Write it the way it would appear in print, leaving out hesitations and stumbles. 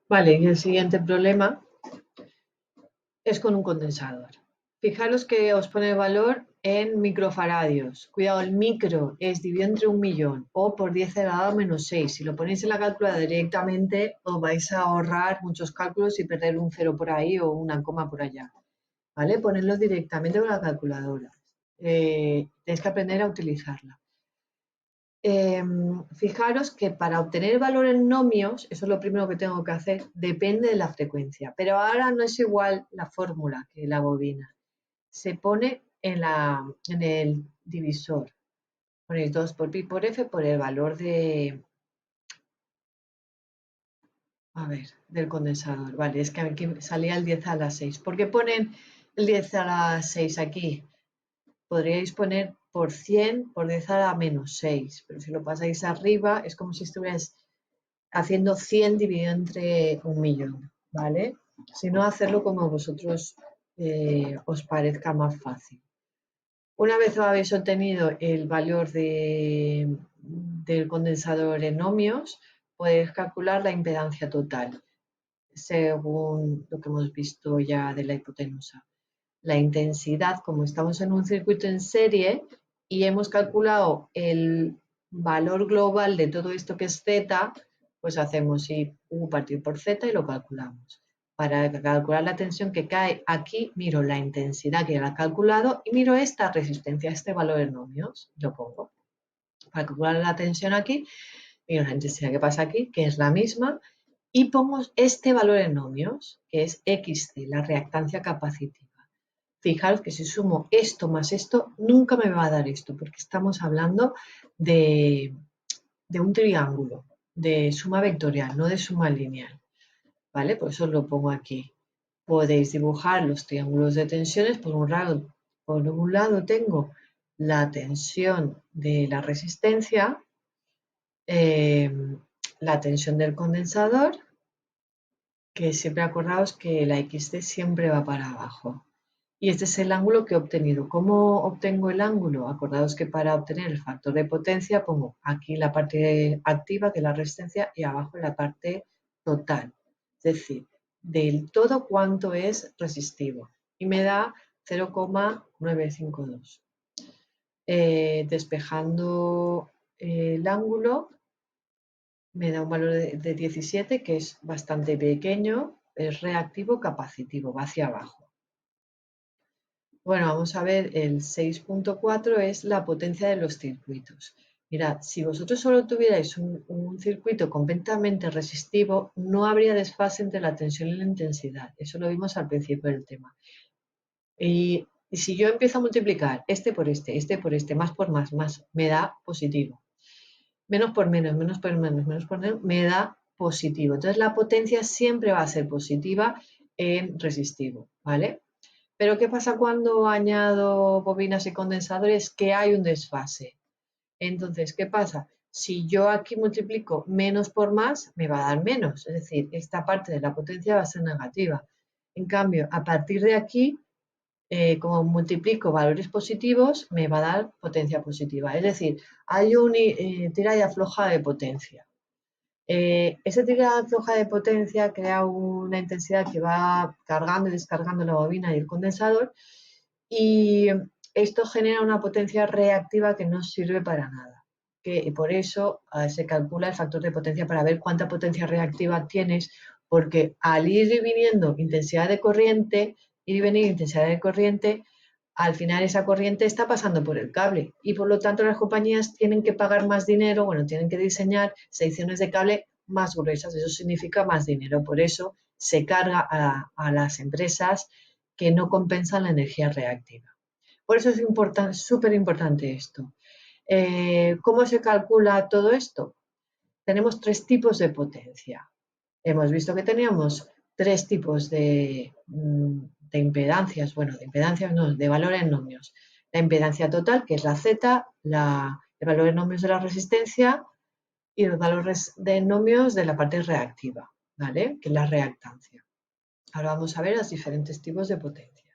Vale, y el siguiente problema es con un condensador. Fijaros que os pone el valor en microfaradios. Cuidado, el micro es dividido entre 1.000.000 o por 10 elevado a menos 6. Si lo ponéis en la calculadora directamente, os vais a ahorrar muchos cálculos y perder un cero por ahí o una coma por allá. ¿Vale? Ponedlo directamente con la calculadora. Tenéis que aprender a utilizarla. Fijaros que para obtener el valor en ohmios, eso es lo primero que tengo que hacer, depende de la frecuencia. Pero ahora no es igual la fórmula que la bobina. Se pone en el divisor. Ponéis 2 por pi por f por el valor del condensador. Vale, es que aquí salía el 10 a la 6. ¿Por qué ponen el 10 a la 6 aquí? Podríais poner por 100 por 10 a la menos 6, pero si lo pasáis arriba es como si estuvierais haciendo 100 dividido entre 1.000.000, ¿vale? Si no, hacerlo como vosotros os parezca más fácil. Una vez habéis obtenido el valor del condensador en ohmios, podéis calcular la impedancia total, según lo que hemos visto ya de la hipotenusa. La intensidad, como estamos en un circuito en serie y hemos calculado el valor global de todo esto que es Z, pues hacemos U partido por Z y lo calculamos. Para calcular la tensión que cae aquí, miro la intensidad que ya la he calculado y miro esta resistencia, este valor en ohmios, lo pongo. Para calcular la tensión aquí, miro la intensidad que pasa aquí, que es la misma, y pongo este valor en ohmios, que es XC, la reactancia capacitiva. Fijaros que si sumo esto más esto, nunca me va a dar esto, porque estamos hablando de un triángulo, de suma vectorial, no de suma lineal. ¿Vale? Por eso lo pongo aquí. Podéis dibujar los triángulos de tensiones. Por un lado tengo la tensión de la resistencia, la tensión del condensador, que siempre acordaos que la XC siempre va para abajo. Y este es el ángulo que he obtenido. ¿Cómo obtengo el ángulo? Acordaos que para obtener el factor de potencia pongo aquí la parte activa, que es la resistencia, y abajo la parte total. Es decir, del todo cuánto es resistivo. Y me da 0,952. Despejando el ángulo, me da un valor de 17, que es bastante pequeño, es reactivo capacitivo, va hacia abajo. Bueno, vamos a ver, el 6.4 es la potencia de los circuitos. Mirad, si vosotros solo tuvierais un circuito completamente resistivo, no habría desfase entre la tensión y la intensidad. Eso lo vimos al principio del tema. Y si yo empiezo a multiplicar este por este, más por más, me da positivo. Menos por menos, menos por menos, menos por menos, me da positivo. Entonces la potencia siempre va a ser positiva en resistivo, ¿vale? Pero ¿qué pasa cuando añado bobinas y condensadores? Que hay un desfase. Entonces, ¿qué pasa? Si yo aquí multiplico menos por más, me va a dar menos. Es decir, esta parte de la potencia va a ser negativa. En cambio, a partir de aquí, como multiplico valores positivos, me va a dar potencia positiva. Es decir, hay un tira y afloja de potencia. Ese tira y afloja de potencia crea una intensidad que va cargando y descargando la bobina y el condensador, y esto genera una potencia reactiva que no sirve para nada. Que por eso se calcula el factor de potencia para ver cuánta potencia reactiva tienes, porque al ir viniendo intensidad de corriente, ir y venir intensidad de corriente, al final esa corriente está pasando por el cable y por lo tanto las compañías tienen que pagar más dinero, bueno, tienen que diseñar secciones de cable más gruesas, eso significa más dinero, por eso se carga a las empresas que no compensan la energía reactiva. Por eso es súper importante esto. ¿Cómo se calcula todo esto? Tenemos 3 tipos de potencia. Hemos visto que teníamos 3 tipos de impedancias, bueno, de impedancias no, de valor en ohmios. La impedancia total, que es la Z, el valor en ohmios de la resistencia y los valores de ohmios de la parte reactiva, ¿vale? Que es la reactancia. Ahora vamos a ver los diferentes tipos de potencia.